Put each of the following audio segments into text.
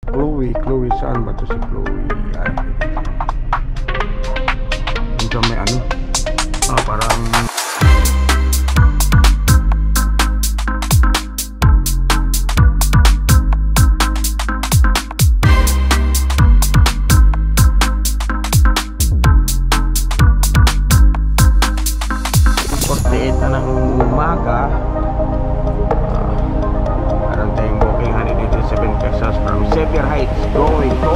Chloe, saan ba to si Chloe? Ay, dito may ano, parang na ng umaga. Meron tayong booking 187 pesos from Xavier Heights going to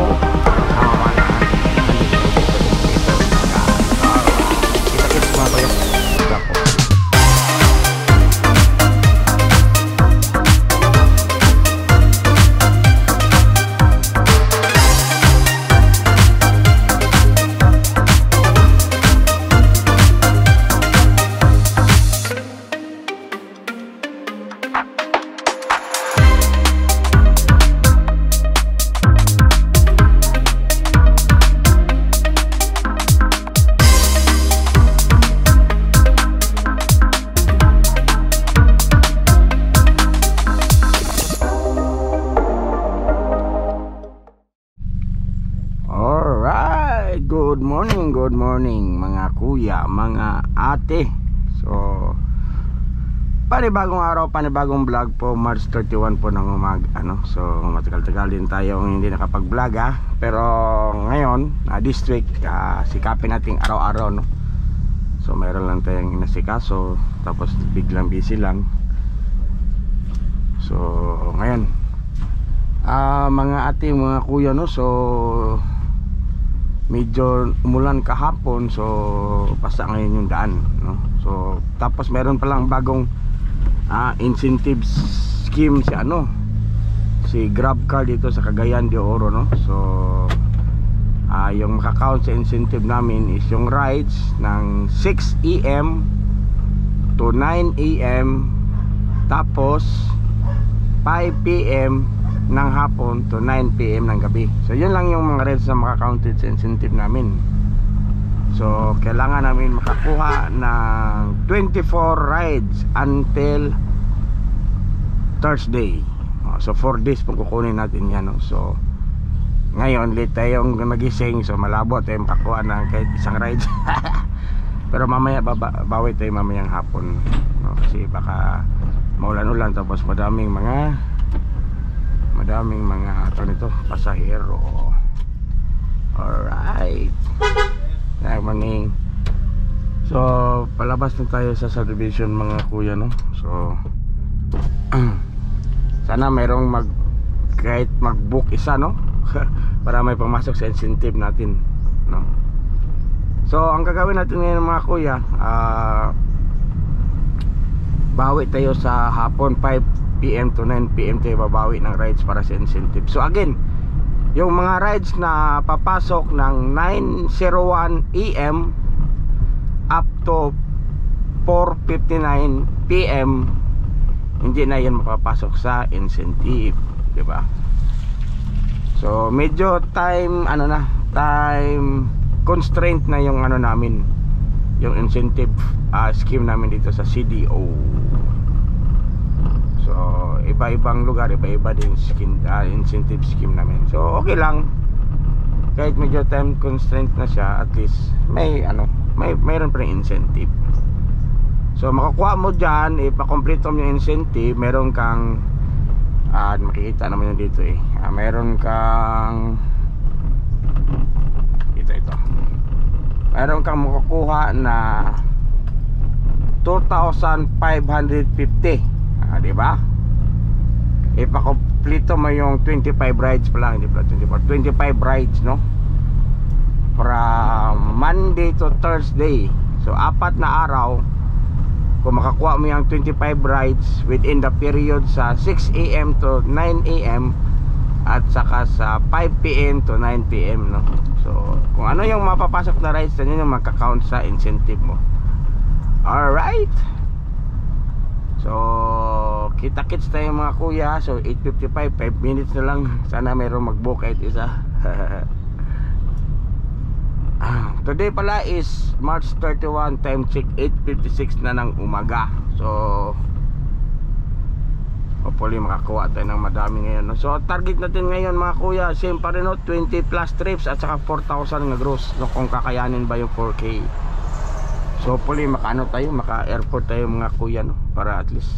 kita-kits mga kayo. Good morning mga kuya, mga ate. So panibagong araw, panibagong vlog po. March 31 po ng umaga, so matagal-tagal din tayo hindi nakapag-vlog pero ngayon this week sikapin nating araw-araw, no? So mayroon lang tayong inasikaso, tapos biglang busy lang. So ngayon mga ate, mga kuya, no? So medyo umulan kahapon, so basta ngayon yung daan, no? So tapos meron palang bagong incentive scheme si GrabCar dito sa Cagayan de Oro, no? So yung makakount sa incentive namin is yung rides ng 6 AM to 9 AM, tapos 5 PM ng hapon to 9 PM ng gabi. So yun lang yung mga rides na maka-counted sa incentive namin. So kailangan namin makakuha ng 24 rides until Thursday. So 4 days pong kukunin natin yan, no? So ngayon late tayong nagising, so malabo tayong makakuha ng kahit isang ride. Pero mamaya bawi tayo mamayang hapon, no? Kasi baka maulan-ulan, tapos madaming mga pasahero. Alright, good morning. So palabas na tayo sa subdivision mga kuya, no? So sana mayroong kahit mag-book isa, no? Para may pumasok sa incentive natin, no? So ang gagawin natin ngayon mga kuya, bawi tayo sa hapon 5 PM to 9 PM tayo babawi ng rides para sa incentive. So again, yung mga rides na papasok ng 9:01 AM up to 4:59 PM, hindi na yan mapapasok sa incentive, di ba? So medyo time constraint na yung namin, yung incentive scheme namin dito sa CDO. So iba-ibang lugar, iba-iba din incentive scheme namin. So okay lang, kahit medyo time constraint na siya, at least mayroon pa rin incentive. So makakuha mo dyan, ipakomplete mo yung incentive, meron kang makikita naman yun dito meron kang ito meron kang makukuha na 2,550, diba? Ipakomplito mo yung 25 rides pa lang, hindi pala 25 rides, no? From Monday to Thursday. So 4 na araw. Kung makakuha mo yung 25 rides within the period sa 6 AM to 9 AM at saka sa 5 PM to 9 PM, no? So kung ano yung mapapasok na rides, yun yung makakount sa incentive mo. Alright, so kita-kits tayo mga kuya. So 8:55, 5 minutes na lang. Sana mayroong mag-book kahit isa. Today pala is March 31, time check 8:56 na ng umaga. So hopefully makakuha tayo ng madami ngayon, no? So target natin ngayon mga kuya, same pa rin, no? 20 plus trips at saka 4,000 na gross, no? Kung kakayanin ba yung 4K. So hopefully makaano tayo, maka-airport tayo mga kuya, no? Para at least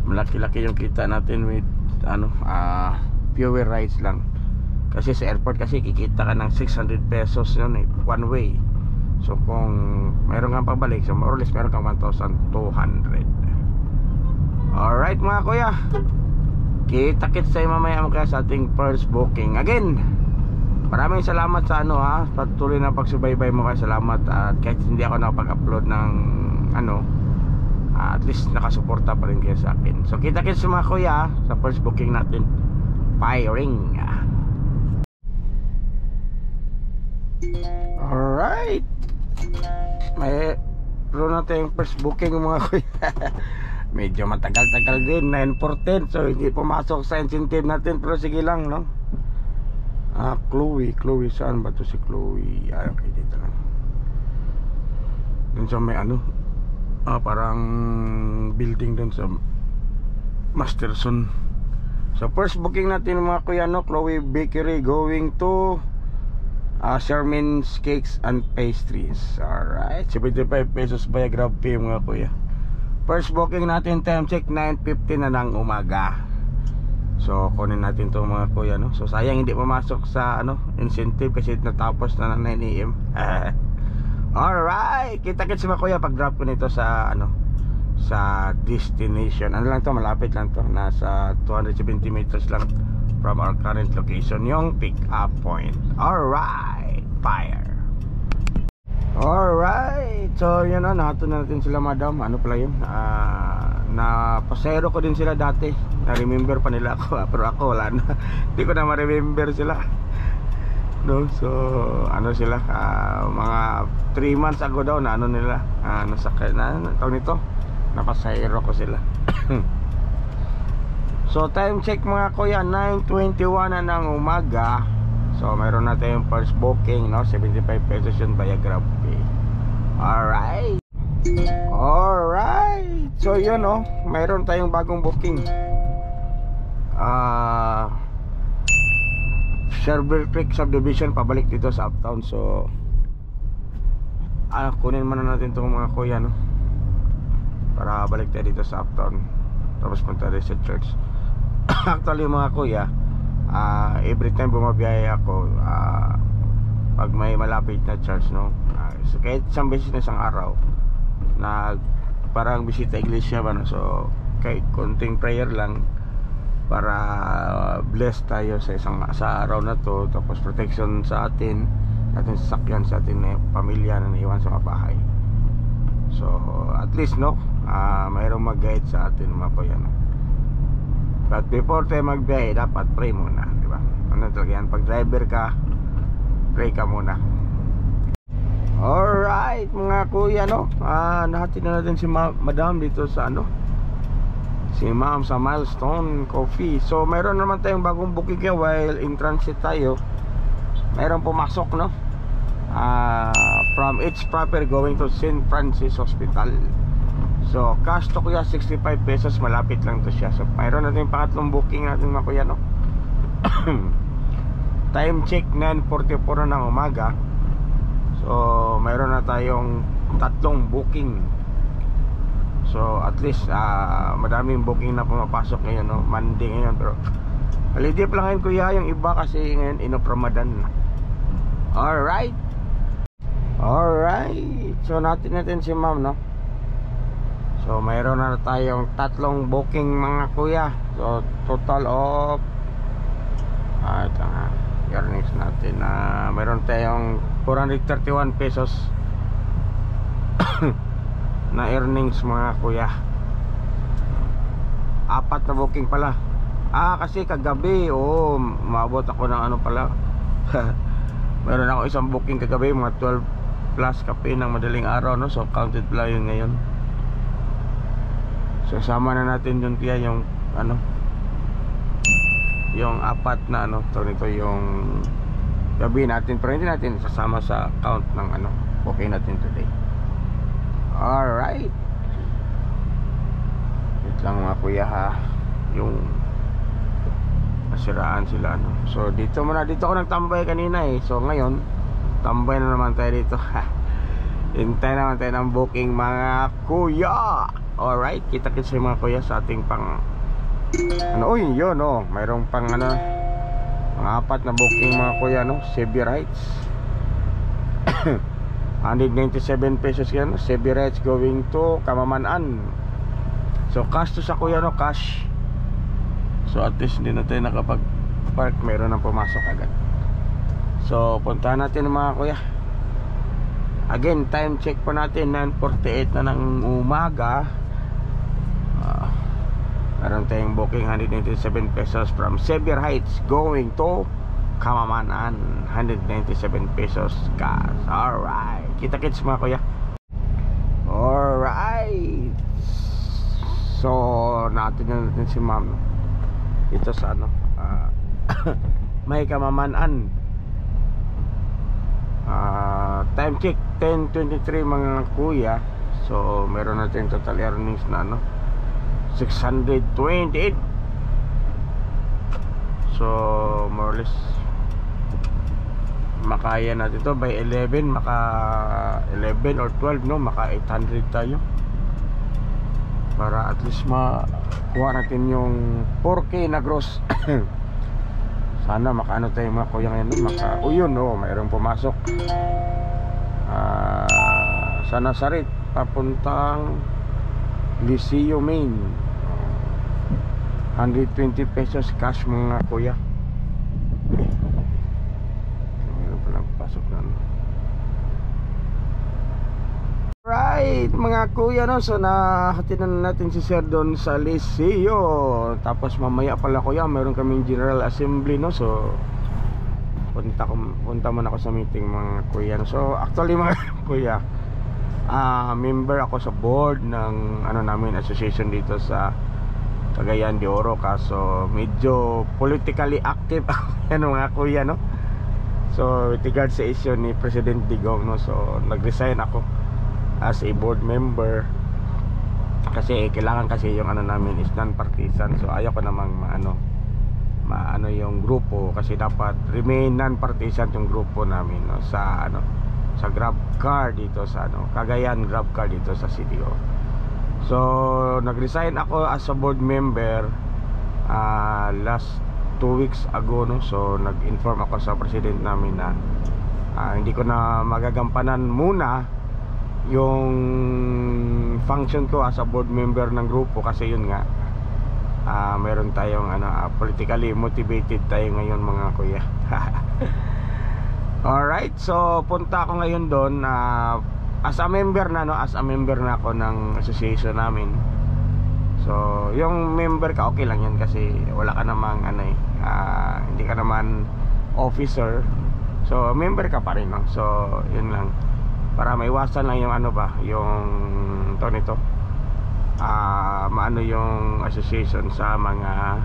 malaki-laki yung kita natin with fewer rides lang. Kasi sa airport kasi kikita ka ng 600 pesos yun, one way. So kung meron kang pabalik, so more or less meron kang 1,200. Alright mga kuya, kita-kits tayo mamaya mga sa ating first booking. Again, maraming salamat sa patuloy na pagsubaybay mo, kaya salamat. At kahit hindi ako nakapag-upload ng at least nakasuporta pa rin kayo sa akin. So kita-kits mga kuya sa first booking natin. Firing. Alright, mayroon na tayong first booking mga kuya. Medyo matagal-tagal din, 9:14. So hindi pumasok sa incentive natin, pero sige lang, no? Chloe, saan ba to si Chloe? Okay, dito lang. Dun sa may parang building dun sa Masterson. So first booking natin mga kuya, no? Chloe Bakery going to Sherman's Cakes and Pastries. Alright, 75 pesos by Grab pay mga kuya. First booking natin, time check 9:50 na ng umaga. So kunin natin to mga kuya, no? So sayang hindi pumasok sa incentive kasi natapos na ng 9 AM. Alright, kita-kits mga kuya pag drop ko nito sa sa destination. Ano lang to, malapit lang to, nasa 270 meters lang from our current location, yung pick up point. Alright, fire. Alright, so yun na, nato na natin sila madam. Ano pala yun, na pasero ko din sila dati, na-remember pa nila ako, pero ako wala na. Hindi ko na ma-remember sila, no? So sila, mga 3 months ago daw na nila, nasakay na tawag nito, napasayro ko sila. So time check mga kuya, 9:21 na ng umaga. So mayroon na tayong first booking, no? 75 pesos yun via Grab pay. Alright, so yun, no? Mayroon tayong bagong booking, Sherber Creek Subdivision, pabalik dito sa Uptown. So kunin muna natin itong mga kuya, no? Para balik tayo dito sa Uptown, tapos punta tayo sa church. Actually mga kuya, every time bumabiyahe ako, pag may malapit na church, no? So kahit isang beses na isang araw, parang bisita iglesia ba, no? So kahit konting prayer lang para bless tayo sa araw na to, tapos protection sa atin sasakyan, sa atin pamilya na naiwan sa mga bahay. So at least, no, mayroong mag-guide sa atin mga kuya, no? But before tayo magbiyahe, dapat pray muna, di ba? Ano talaga yan, pag driver ka, pray ka muna. Alright mga kuya, no, nahatid na natin si madam dito sa si ma'am sa Milestone Coffee. So mayroon naman tayong bagong booking kaya while in transit tayo. Mayroon pumasok, no, from It's Proper going to St. Francis Hospital. So cash to kuya, 65 pesos, malapit lang to siya. So mayroon natin yung pangatlong booking natin mga kuya, no? Time check 9:44 na ng umaga. So mayroon na tayong tatlong booking. So at least madaming booking na pumapasok ngayon, no? Monday ngayon, pero holiday pa lang ngayon kuya, yung iba kasi ngayon Ramadan. Alright, so natin si ma'am, no? So mayroon na tayong tatlong booking mga kuya. So total of ito nga, earnings natin, mayroon tayong 431 pesos na earnings mga kuya. 4 na booking pala. Kasi kagabi, maabot ako ng pala. Meron ako isang booking kagabi, mga 12 plus kape ng madaling araw, no? So counted pala yun ngayon. So sama na natin yun kaya yung yung 4 na nito yung gabi natin, pero hindi natin sasama sa count ng booking natin today. Alright, wait lang mga kuya ha. yung nasiraan sila, no? So dito ako nagtambay kanina eh. So ngayon tambay na naman tayo dito. Hintay naman tayo ng booking, mga kuya. Alright, kita-kits yung mga kuya sa ating pang ano, uy, yun, oh, mayroong pang ano, mga 4 na booking, mga kuya, no? Xavier Heights. 197 pesos yan, no? Xavier Heights going to Kamamanan. So cash to sa kuya, no? Cash. So at least hindi na tayo nakapag-park, mayroon nang pumasok agad. So puntahan natin mga kuya. Again, time check po natin 9:48 na ng umaga. Meron tayong booking 197 pesos from Xavier Heights going to Kamamanan. 197 pesos cash. Alright, kita-kits mga kuya. Alright, so natin si ma'am ito sa ano, may Kamamanan. Time check 10:23 mga kuya. So meron natin total earnings na ano, 628. So more or less makaya natin to by 11, maka 11 or 12, no, maka 800 tayo para at least makuha natin yung 4K na gross. Sana makaano tayo mga kuya ngayon, no? Yun, no, mayroong pumasok sa Nazaret papuntang Liceo, Maine. 120 pesos cash mga kuya. Mayroon palang pasok na, no? Right mga kuya, no, so nahatinan natin si Sir doon sa Liceo. Tapos mamaya pala kuya, mayroon kaming General Assembly, no. So punta muna ako sa meeting mga kuya, no? So actually mga kuya, member ako sa board ng ano namin association dito sa Cagayan de Oro. Kaso medyo politically active ano mga kuya, no. So with regard sa issue ni President Digong, no, so nag-resign ako as a board member kasi kailangan kasi yung ano namin is non-partisan. So ayaw ko namang maano yung grupo, kasi dapat remain non-partisan yung grupo namin, no, sa ano, sa GrabCar dito sa ano, Cagayan GrabCar dito sa CDO. So nag-resign ako as a board member last 2 weeks ago, no. So nag-inform ako sa president namin na hindi ko na magagampanan muna yung function ko as a board member ng grupo, kasi yun nga, meron tayong politically motivated tayo ngayon mga kuya. Alright, so punta ako ngayon doon as a member na, no, as a member na ako ng association namin. So yung member ka, okay lang yan kasi wala ka namang hindi ka naman officer. So member ka pa rin, no? So yun lang, para maiwasan lang yung yung nito, maano yung association sa mga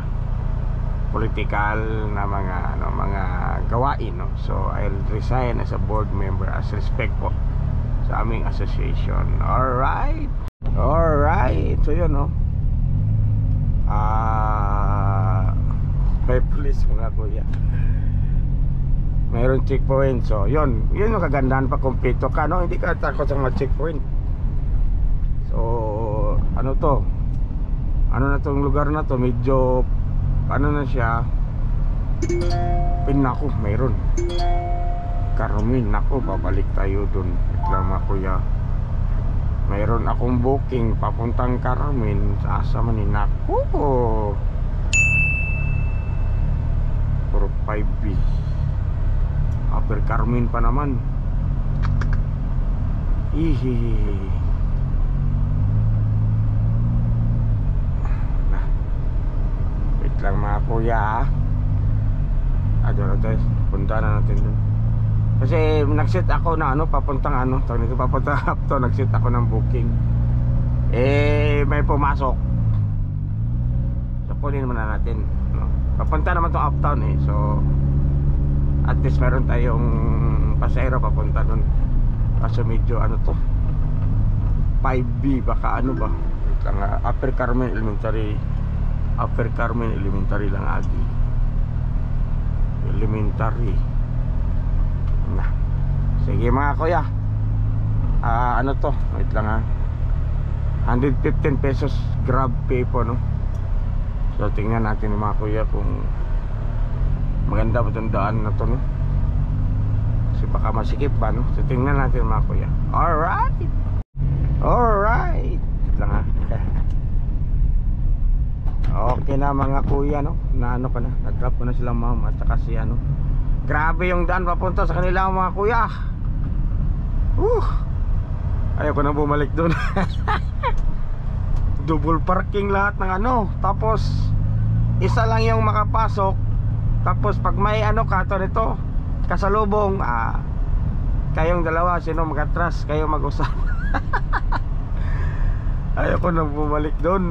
political na mga gawain, no? So I'll resign as a board member as respect po sa aming association. Alright, so yun, no, may police mga kuya, mayroon checkpoint. So yun yung kagandahan pa, kumpleto ka, no, hindi ka takot sa mga checkpoint. So ano na tong lugar na to, medyo na siya, pinako, mayroon Carmen, nako, babalik tayo dun. Reklama kuya, mayroon akong booking papuntang Carmen, sa asa man ni, nako, for 5B Upper Carmen pa naman. Wait lang mga kuya, doon natin, punta na natin dun. Kasi nag-set ako na papuntang papuntang Uptown, nag-set ako ng booking. May pumasok, so kunin naman na natin, no? Papunta naman tong Uptown so at least meron tayong pasahero papunta dun. Kaso medyo 5B baka ba, Upper Carmen Elementary Upper Carmen Elementary lang agi. Elementary. Na. Sige mga kuya. Ano to? Wait lang ha. 115 pesos grab pay po, no? So tingnan natin mga kuya kung maganda ba itong daan na to, no? Kasi baka masikip ba, no? So tingnan natin mga kuya. Alright. Alright. Wait lang ha. Okay na mga kuya, no? Na ano ka na, nag-drop ko na sila ma'am at saka si ano. Grabe yung daan papunta sa kanila mga kuya. Ayaw ko na bumalik doon. Double parking lahat ng ano. Tapos isa lang yung makapasok. Tapos pag may ano kato nito kasalubong, kayong dalawa, sino mag-atras, kayo mag-usap. Ayaw ko na bumalik doon.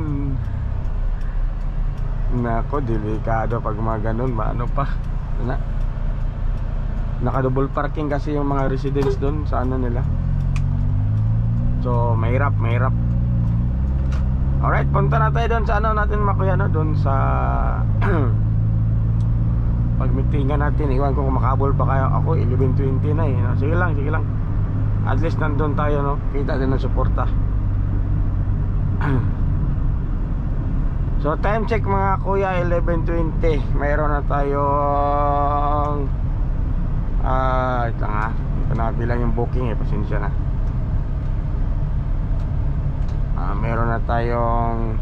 Nako, delikado pag mga ganun, maano pa na, naka-double parking kasi yung mga residents doon sa ano nila. So mahirap. Alright, punta na tayo doon sa ano natin makuya, no? Doon sa pagmitingan natin. Iwan ko kung makabol pa kayo. Ako 11:20 na eh, no? Sige lang at least nandun tayo, no? Kita din ng suporta. So time check mga kuya, 11:20. Mayroon na tayong ito nga, ito na bilang yung booking eh, pasensya na. Meron na tayong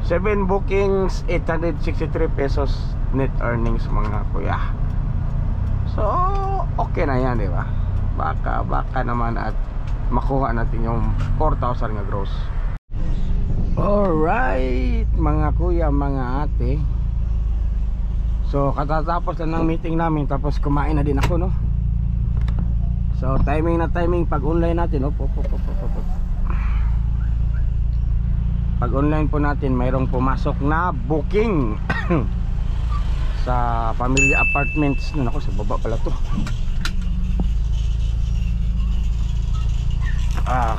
7 bookings, 863 pesos net earnings mga kuya. So okay na yan, di ba? Baka naman at makuha natin yung 4,000 nga gross. Alright mga kuya, mga ate. So katatapos lang ng meeting namin, tapos kumain na din ako, no? So timing pag online natin, pag online po natin, mayroong pumasok na booking sa Family Apartments. Ako sa baba pala to.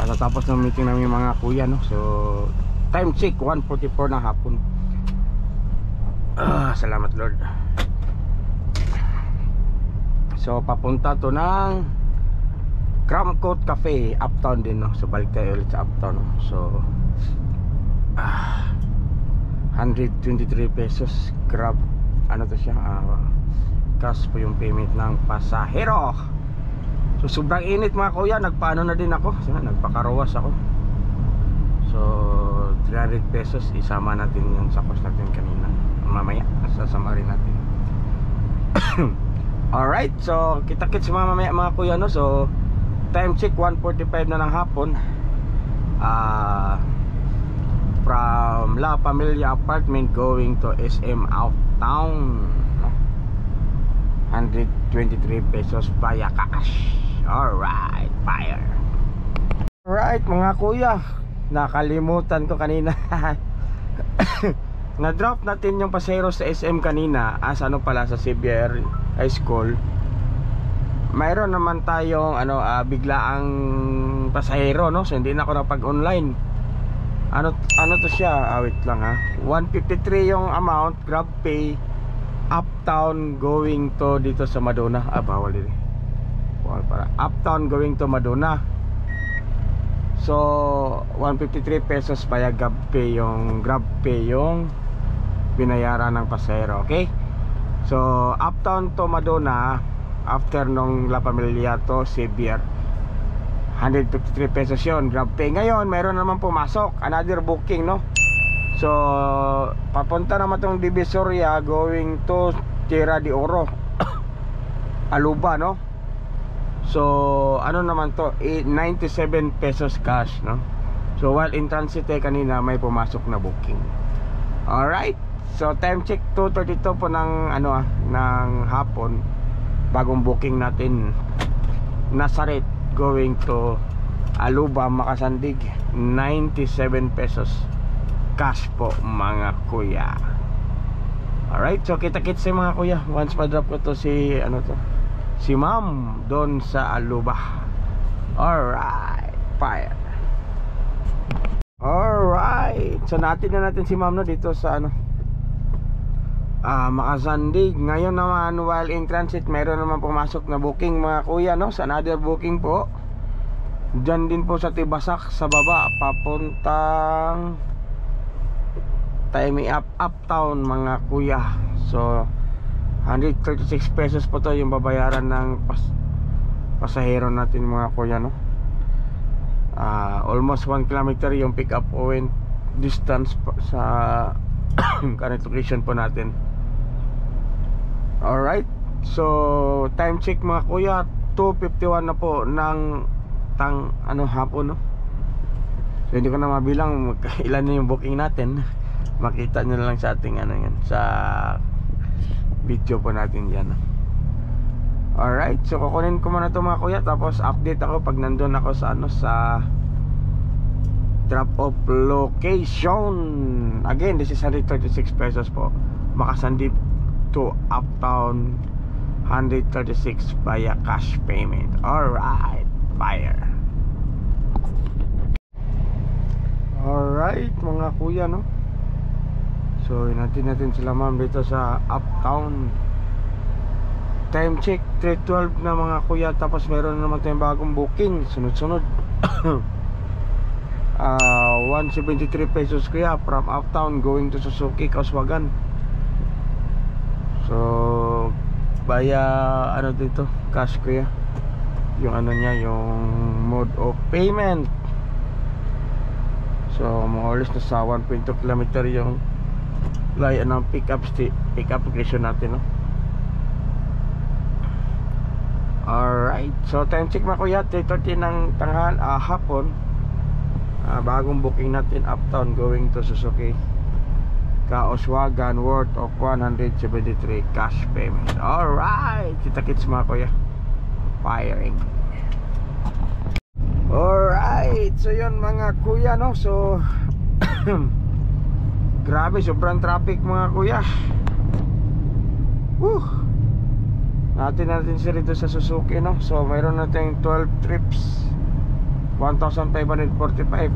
Katatapos ng meeting namin mga kuya, no? So time check 1:44 ng hapon. Salamat Lord. So papunta to ng Cram Coat Cafe, Uptown din, no? So balik tayo ulit sa Uptown, no? So 123 pesos grab. Ano to siya? Cash po yung payment ng pasahero. So sobrang init mga kuya, nagpaano na din ako. So, nagpakarowas ako. So 300 pesos isama natin yung sakos natin kanina. Mamaya sasama rin natin. Alright, so kita-kits mamaya mga kuya, no? So time check 1:45 na ng hapon. From La Familia Apartment going to SM Uptown, no? 123 pesos via cash. Alright, fire. Alright mga kuya, nakalimutan ko kanina. Na-drop natin yung pasahero sa SM kanina. Ano pala, sa CBR High School. Mayroon naman tayong biglaang pasahero, no? So hindi na ako napag-online. Ano to siya? Wait lang ha. 153 yung amount, grab pay, Uptown going to dito sa Madonna. Bawal din. Bawal para. Uptown going to Madonna. So 153 pesos via grab pay yung binayaran ng pasahero, okay? So Uptown to Madonna, after nung La Familia to CBR, 153 pesos yun, grab pay. Ngayon mayroon naman pumasok, another booking, no? So papunta naman tong Divisoria going to Tierra de Oro, Aluba, no? So ano naman to, 97 pesos cash, no? So while in transit kanina may pumasok na booking. Alright, so time check 2:32 po ng ng hapon. Bagong booking natin, Nazareth going to Aluba, Makasandig, 97 pesos cash po mga kuya. Alright, so kita-kits mga kuya once pa-drop ko to si si ma'am doon sa Aluba. Alright, fire. Alright, so natin si ma'am, no, dito sa Makasandig. Ngayon naman, while in transit, mayroon naman pumasok na booking mga kuya, no? Sa another booking po, dyan din po sa Tibasak, sa baba, papuntang Taimi Uptown mga kuya. So 136 pesos po to yung babayaran ng pasahero natin mga kuya, no? Almost 1 kilometer yung pick up point distance sa current location po natin. Alright, so time check mga kuya, 2:51 na po ng hapon, no? So hindi ko na mabilang ilan na yung booking natin. Makita nyo na lang sa ating yan, sa video po natin dyan. Alright, so kukunin ko muna ito mga kuya, tapos update ako pag nandun ako sa sa drop off location. Again, this is 136 pesos po. Makasandip to Uptown, 136 via cash payment. Alright, buyer. Alright mga kuya, no? So hinatid natin sila ma'am dito sa Uptown. Time check 3:12 na mga kuya. Tapos meron naman tayong bagong booking, sunod-sunod. 173 pesos kuya, from Uptown going to Suzuki, Kauswagan. So via dito, cash kuya. Yung niya, yung mode of payment. So more or less nasa 1.2 kilometer yung layan ng pick up location natin, no? Alright, so time check mga kuya, 3:30 ng hapon. Bagong booking natin, Uptown going to Suzuki, Kauswagan, worth of 173 cash payment. Alright, kita-kits mga kuya, firing. Alright, so yun mga kuya, no? So grabe, sobrang traffic mga kuya. Natin siya rito sa Suzuki, no? So mayroon natin 12 trips, 1,545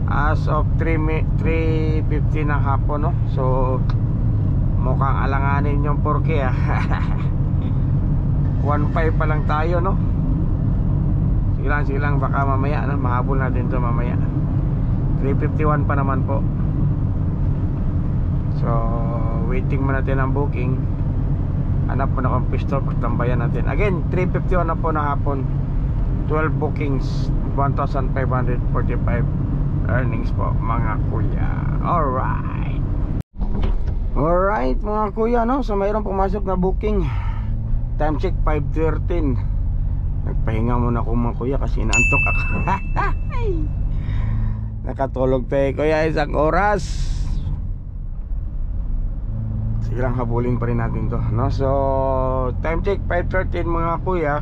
as of 3:50 ng hapon, no? So mukhang alanganin yung 4K 1.5 pa lang tayo, no? Sige lang, baka mamaya, no? Mahabol natin to mamaya. 3:51 pa naman po. So waiting mo natin ang booking. Hanap po na kong pistol, pagtambayan natin. Again, 3:51 na po na hapon. 12 bookings, 1,545 earnings po mga kuya. Alright mga kuya, no? So mayroon pumasok na booking. Time check 5:13. Nagpahinga muna ako mga kuya kasi inaantok ako. Nakatulog tayo kuya isang oras. Sige lang, habulin pa rin natin to, no? So time check 5:13 mga kuya.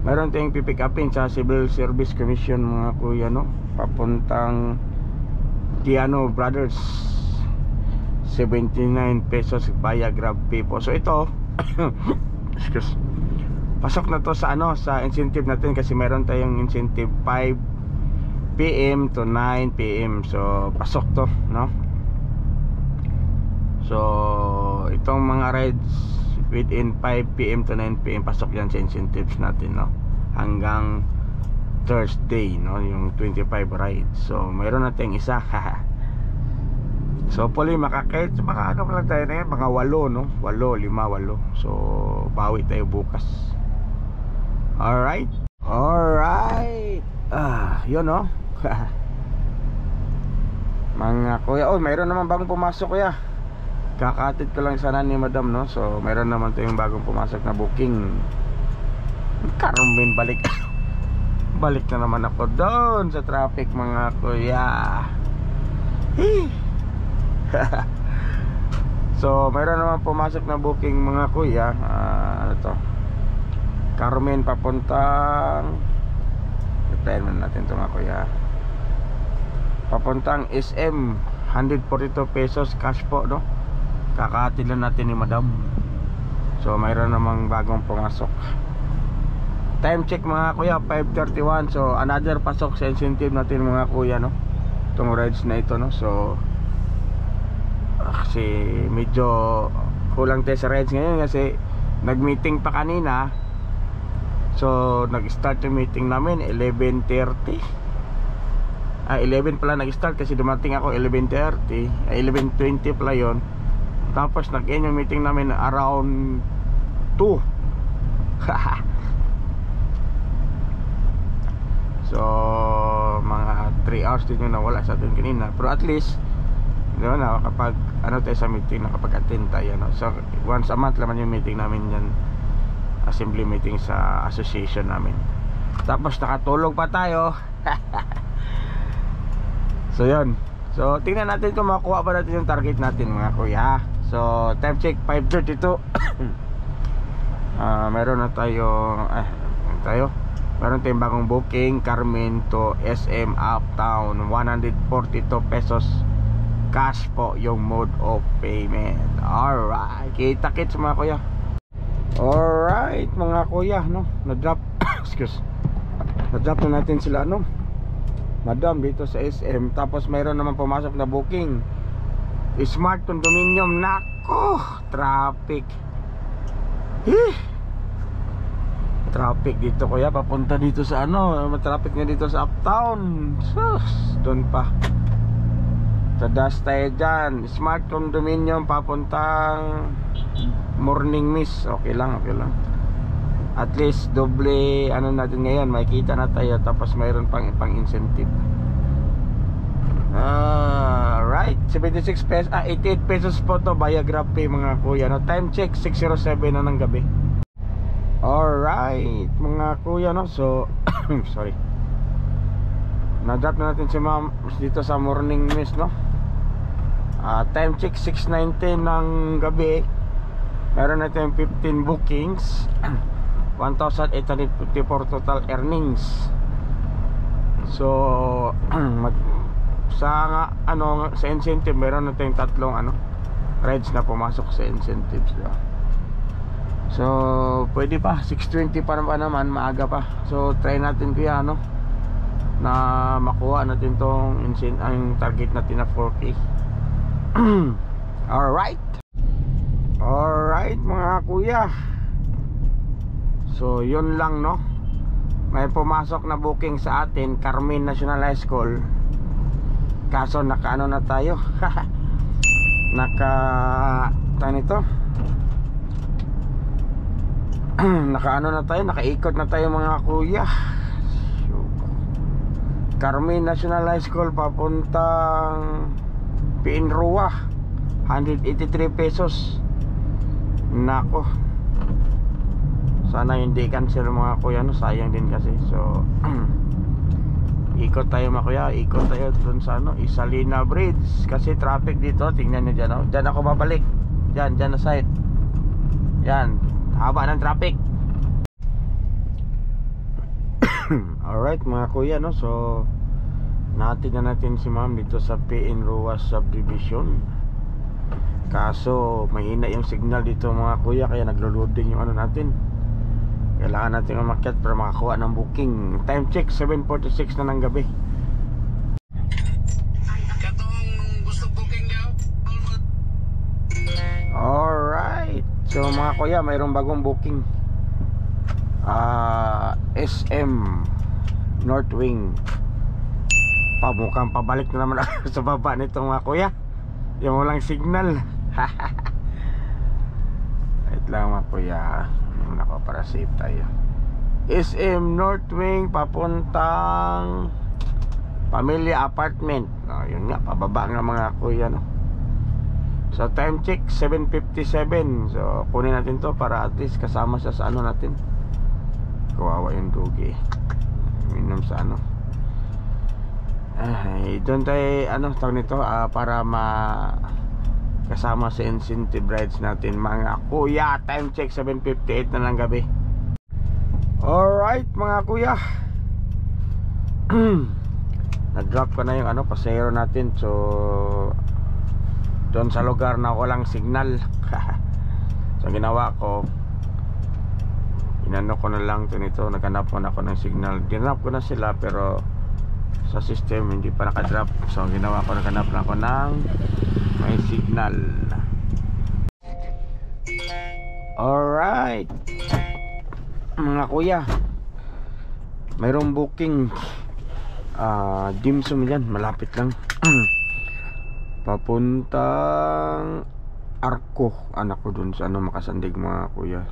Meron tayong pipick upin sa Civil Service Commission mga kuya, no? Papuntang Giano Brothers, 79 pesos via Grab Pay po. So ito excuse, pasok na to sa sa incentive natin kasi meron tayong incentive 5 PM to 9 PM. So pasok to, no? So itong mga rides within 5 PM to 9 PM pasok yan sa incentives natin, no? Hanggang Thursday, no? Yung 25 rides. So mayroon natin isa. So puli makakait, makaano pa lang tayo na yan, mga 8, no? 8. So bawi tayo bukas. Alright. Yun, no? Mga kuya, mayroon naman bagong pumasok kuya. Kakatid ko lang sana ni madam, no? So mayroon naman tayong bagong pumasok na booking. Carmen, balik na naman ako doon sa traffic mga kuya. So mayroon naman pumasok na booking mga kuya. Ano to? Carmen papuntang, repairman natin to mga kuya, papuntang SM, 142 pesos cash po, no? Kakatid lang natin ni madam. So mayroon namang bagong pumasok. Time check mga kuya 5:31. So another pasok sa incentive natin mga kuya, no? Itong rides na ito, no? So kasi medyo kulang tayo sa rides ngayon kasi nag-meeting pa kanina. So nag-start yung meeting namin 11:30. 11 pala nag-start kasi dumating ako 11:30. 11:20 pala yon. Tapos nag-end yung meeting namin around 2. So mga 3 hours din yung nawala sa atin kanina. Pero at least kapag tayo sa meeting, nakapag-attend tayo, no? So once a month naman yung meeting namin yan, assembly meeting sa association namin. Tapos nakatulog pa tayo. So yun. So tingnan natin kung makuha ba natin yung target natin, mga kuya. So time check 5:32. Meron na tayo meron tayong bagong booking, Carmen to SM Uptown, 142 pesos cash po yung mode of payment. Alright, kita-kits mga kuya. Alright mga kuya, no? Na-drop na natin sila, no? Madam dito sa SM. Tapos mayroon naman pumasok na booking, Smart Condominium. Nako, traffic. Traffic dito kuya, papunta dito sa traffic na dito sa Uptown. Sus, doon pa tadas tayo dyan. Smart Condominium papuntang Morning Mist. Okay lang. At least doble natin ngayon, makikita na tayo. Tapos mayroon pang incentive. Right, 76 pesos, 88 pesos po to via GrabPay mga kuya, no? Time check 6:07 na ng gabi. Alright mga kuya, no? So sorry, na-drop na natin si ma'am dito sa Morning Mist, no? Time check 6:19 ng gabi. Meron natin 15 bookings, 1,854 total earnings. So sa incentive meron natin tatlong rides na pumasok sa incentives, diba? So pwede pa, 6:20 pa naman, maaga pa. So try natin kuya, na makuha natin tong ang target natin na 4K. Alright mga kuya. So yun lang, no? May pumasok na booking sa atin, Carmen National High School. Kaso na tayo. Nakaikot na tayo mga kuya. Carmen National High School papuntang Pinrua, 183 pesos. Nako, sana hindi cancel mga kuya, sayang din kasi. So ikot tayo mga kuya, ikot tayo dun sa Isalina Bridge. Kasi traffic dito, tingnan nyo dyan, dyan ako babalik. Dyan na side. Yan, haba ng traffic. Alright mga kuya, so natin na natin si ma'am dito sa Pinrua Subdivision. Kaso mahina yung signal dito mga kuya, kaya naglo-loading yung natin. Kailangan natin umakyat para makakuha ng booking. Time check 7:46 na ng gabi. Alright, so mga kuya, mayroong bagong booking, SM North Wing. Mukhang pabalik na naman ako sa baba nito mga kuya, yung walang signal. Wait lang mga kuya, nako, para safe tayo. SM North Wing papuntang Pamilya Apartment. Yun nga, pababa nga mga kuya, So time check 7:57. So kunin natin to para at least kasama siya sa natin. Kawawa yung dugi, minum sa doon tayo tawag nito, para kasama sa incentive rides natin mga kuya. Time check 7:58 na ng gabi. Alright mga kuya, nag-drop ko na yung pasahero natin. So doon sa lugar na walang signal. So ginawa ko, inano ko na lang nito, naghanap ko na ako ng signal. Dinrop ko na sila pero sa system hindi pa nakadrop. So ginawa ko, naghanap na ako ng may signal. Alright mga kuya, mayroong booking dim sum yan, malapit lang. Papuntang Arco. Anak ko dun sa ano, Makasandig mga kuya.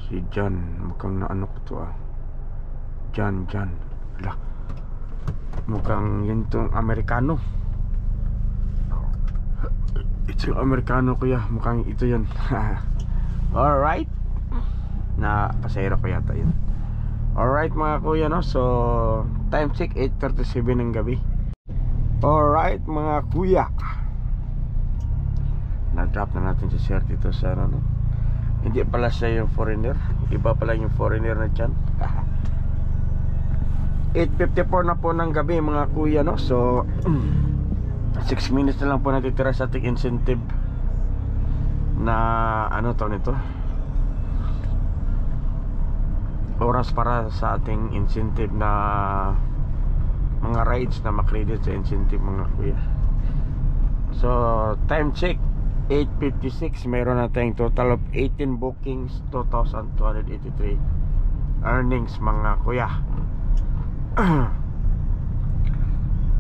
Si Jan, mukhang na ano ko to Jan ala, mukhang yun tong Amerikano. Ito yung Amerikano kuya, mukhang ito yun. Alright, na pasahero ko yata yun. Alright mga kuya, no? So time check 8:37 ng gabi. Alright mga kuya, na-drop na natin si sir dito sa ano, no? Hindi pala siya yung foreigner, iba pala yung foreigner na dyan. 8:54 na po ng gabi mga kuya, no? So 6 minutes na lang po natitira sa ating incentive na ano to nito, oras para sa ating incentive na mga rides na makredit sa incentive mga kuya. So time check 8:56, mayroon na tayong total of 18 bookings, 2,283 earnings mga kuya.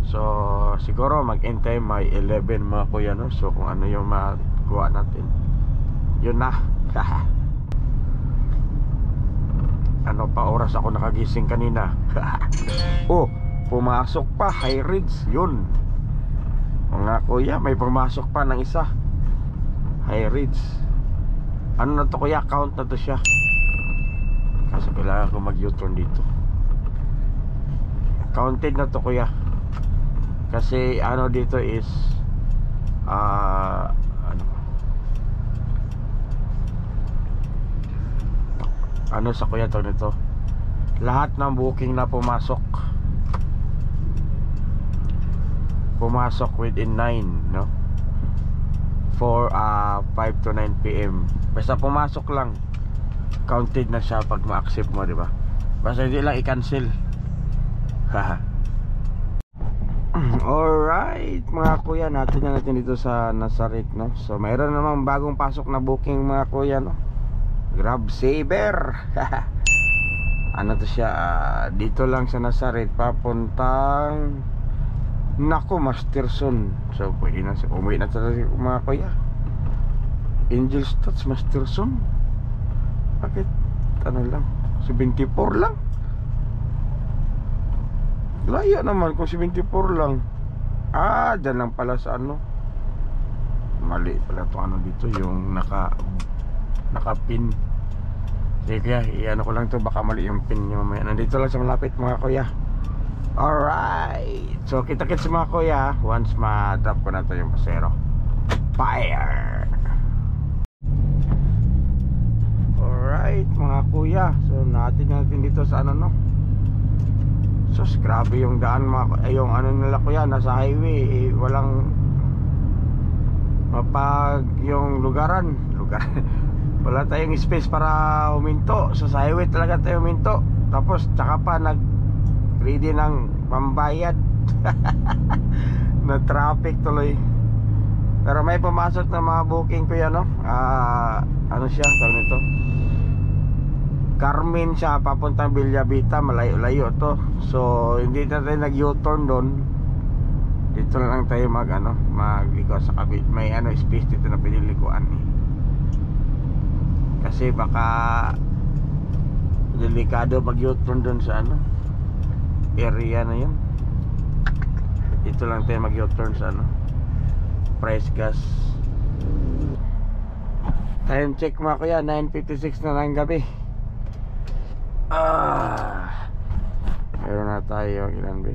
So siguro mag-end time may 11 mga kuya, no? So kung ano yung magawa natin, yun na. Ano pa oras ako nakagising kanina? Oh, pumasok pa High Ridge, yun mga kuya, may pumasok pa ng isa High Ridge. Ano na to kuya, count na to siya. Kasi kailangan ko mag U-turn dito. Counted na to kuya. Kasi ano dito is ano sa kuya to nito, lahat ng booking na pumasok within 9, no? For 5 to 9 PM. Basta pumasok lang, counted na siya pag ma-accept mo, di ba? Basta hindi lang i-cancel. Alright mga kuya, natin dito sa Nazareth, no? So mayroon namang bagong pasok na booking mga kuya, no? Grab Saver. Ano to siya, dito lang sa Nazareth papuntang Naku, Masterson. So pwede na siya, umuwi na talaga mga kuya. Angel Stats, Masterson. Bakit ano lang, 74 lang? Layo naman kung 74 lang. Dyan lang pala sa ano, mali pala to ano dito, yung naka-pin. Sige, i-ano ko lang to, baka mali yung pin niya mamaya. Nandito lang sa malapit mga kuya. Alright, so kita-kits mga kuya once ma-drop ko na to yung pasero. Fire! Alright mga kuya, so natin dito sa ano, no? So grabe yung daan yung ano nila kuya, nasa highway, walang mapag yung lugaran wala tayong space para huminto. So sa highway talaga tayo huminto. Tapos tsaka pa ready ng pambayad. Na traffic tuloy. Pero may pumasok na mga booking ko yan, no? Ano siya, tawag nito, Carmen siya, papuntang Villavita. Malayo-layo to. So hindi na tayo nag-U-turn doon. Dito na lang tayo magliko sa kabit. May space dito na pinilikuan eh. Kasi baka delikado mag-U-turn doon sa area na yun. Dito lang tayo mag-U-turn sa Price Gas. Time check mga kuya, 9:56 na ng gabi. Meron na tayo ilan ba?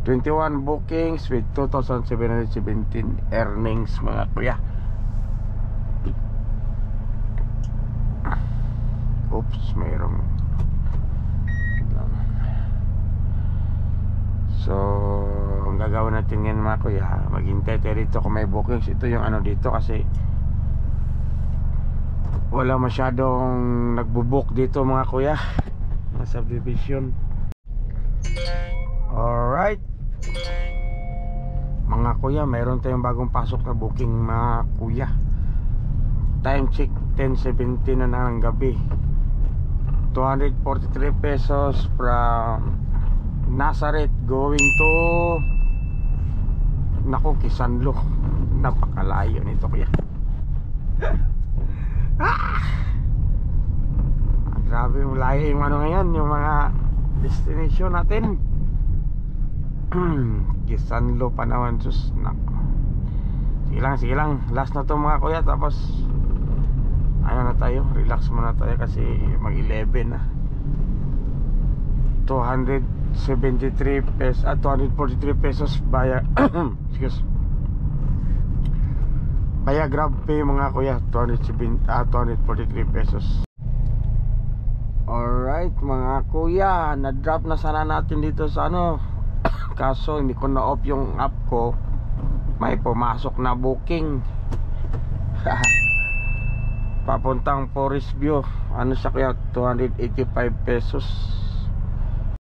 21 bookings with 2,717 earnings mga kuya. Oops, mayroong. So ang gagawin natin ngayon mga kuya, maghintay tayo dito kung may bookings. Ito yung dito kasi wala masyadong nagbubook dito mga kuya na subdivision. Alright, kuya, mayroon tayong bagong pasok na booking mga kuya. Time check 10:17 na ng gabi. 243 pesos from Nazareth going to Kisanlo. Napakalayo nito kuya. Grabe yung layo yung ano ngayon, yung mga destination natin. Kisanlo pa naman, sus. Sige lang, last na to mga kuya. Tapos ano na tayo, relax muna tayo kasi mag 11 na. 273 pesos 243 pesos via excuse, via GrabPay mga kuya. 243 pesos. Alright mga kuya, na-drop na sana natin dito sa ano. Kaso hindi ko na-off yung app ko. May pumasok na booking. Papuntang Forest View. Ano siya kuya? 285 pesos.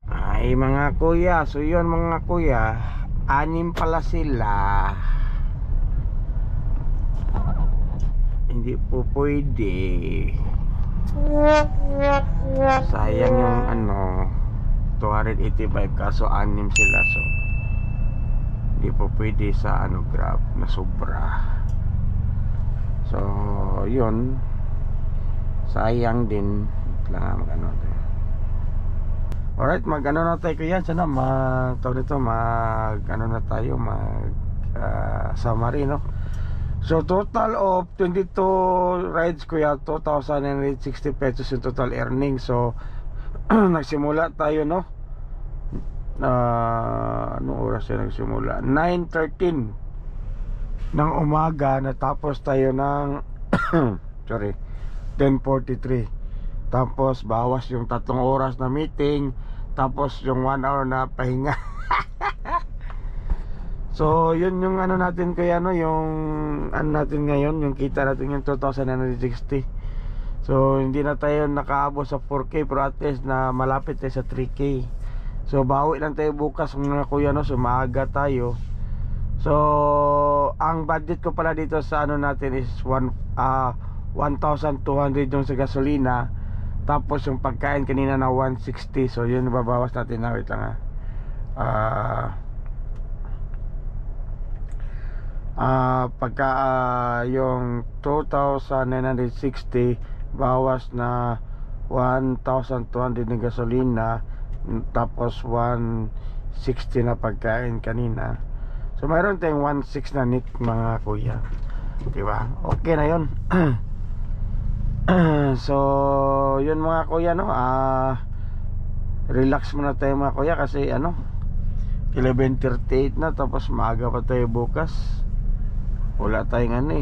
Ay mga kuya, so yun mga kuya, 6 pala sila. Hindi po pwede. Sayang yung ano, 285 kaso 6 sila. So hindi po pwede sa ano Grab na sobra. So yun, sayang din. Kailangan mag-ano tayo. Alright, mag-ano na tayo kuya. Sana mag-ano na tayo, summary, no? So total of 22 rides kuya, 2,960 pesos yung total earnings. So nagsimula tayo, no? Anong oras tayo nagsimula? 9:13 ng umaga. Natapos tayo ng sorry, 10:43. Tapos bawas yung 3 oras na meeting. Tapos yung 1 hour na pahinga. So yun yung ano natin kaya, no, yung ano natin ngayon, yung kita natin yung 2,960. So hindi na tayo nakaabot sa 4K, pero at least na malapit tayo sa 3K. So bawi lang tayo bukas mga kuya, no. So maaga tayo. So ang budget ko pala dito sa ano natin is 1,200 yung sa gasolina. Tapos yung pagkain kanina na 160. So yun babawas natin na, wait lang pagka yung 2,960 bawas na 1,200 ng gasolina, tapos 160 na pagkain kanina. So mayroon tayong 1,600 na net mga kuya, diba? Okay na yun. So yun mga kuya, no, relax muna tayo mga kuya kasi ano, 11:38 na. Tapos maaga pa tayo bukas. Wala tayong ano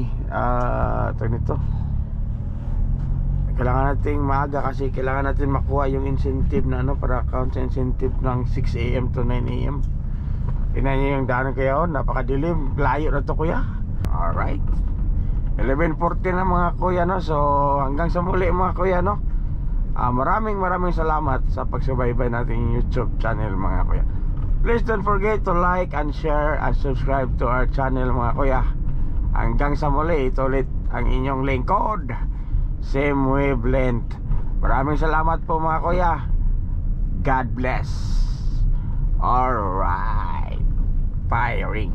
ito nito. Kailangan natin maaga kasi kailangan natin makuha yung incentive na ano, para count sa incentive ng 6 AM to 9 AM. Tingnan nyo yung daanan kaya, napakadilim. Layo na to kuya. Alright, 11:40 na mga kuya, no. So hanggang sa muli mga kuya, no. Maraming salamat sa pagsubaybay natin yung YouTube channel mga kuya. Please don't forget to like and share and subscribe to our channel mga kuya. Hanggang sa muli, ito ulit ang inyong lingkod, Same Wavelength. Maraming salamat po mga kuya. God bless. Alright, firing.